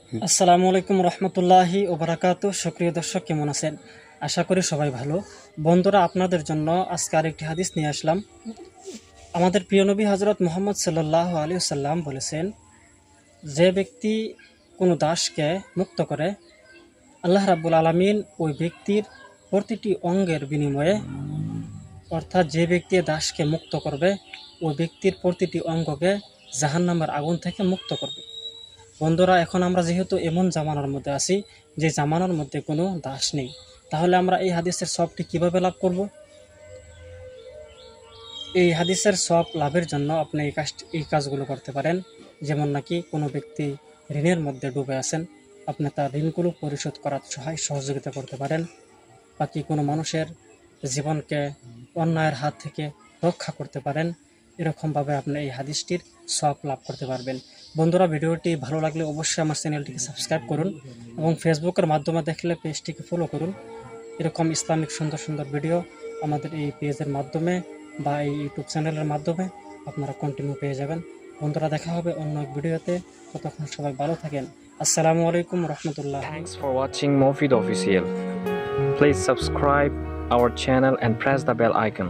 আসসালামু আলাইকুম রহমতুল্লাহি ওবারাকাতু। সুপ্রিয় দর্শক, কেমন আছেন? আশা করি সবাই ভালো। বন্ধুরা, আপনাদের জন্য আজকে আরেকটি হাদিস নিয়ে আসলাম। আমাদের প্রিয় নবী হজরত মুহাম্মদ সাল্লাল্লাহু আলাইহি ওয়াসাল্লাম বলেছেন, যে ব্যক্তি কোনো দাসকে মুক্ত করে, আল্লাহ রাব্বুল আলামিন ওই ব্যক্তির প্রতিটি অঙ্গের বিনিময়ে, অর্থাৎ যে ব্যক্তি দাসকে মুক্ত করবে ওই ব্যক্তির প্রতিটি অঙ্গকে জাহান্নামের আগুন থেকে মুক্ত করবে। বন্ধুরা, এখন আমরা যেহেতু এমন জামানার মধ্যে আছি যে জামানার মধ্যে কোনো দাস নেই, তাহলে আমরা এই হাদিসের সবটি কিভাবে লাভ করব? এই হাদিসের সব লাভের জন্য আপনি এই কাজগুলো করতে পারেন। যেমন নাকি কোনো ব্যক্তি ঋণের মধ্যে ডুবে আছেন, আপনি তার ঋণগুলো পরিশোধ করার সহযোগিতা করতে পারেন। বাকি কোনো মানুষের জীবনকে অন্যায়ের হাত থেকে রক্ষা করতে পারেন। এরকমভাবে আপনি এই হাদিসটির সব লাভ করতে পারবেন। বন্ধুরা, ভিডিওটি ভালো লাগলে অবশ্যই আমার চ্যানেলটিকে সাবস্ক্রাইব করুন এবং ফেসবুকের মাধ্যমে দেখলে পেজটিকে ফলো করুন। এরকম ইসলামিক সুন্দর সুন্দর ভিডিও আমাদের এই পেজের মাধ্যমে বা এই ইউটিউব চ্যানেলের মাধ্যমে আপনারা কন্টিনিউ পেয়ে যাবেন। বন্ধুরা, দেখা হবে অন্য এক ভিডিওতে। ততক্ষণ সবাই ভালো থাকেন। আসসালামু আলাইকুম রহমতুল্লাহ। Thanks for watching Mofid Official. Please subscribe our channel and press the bell icon.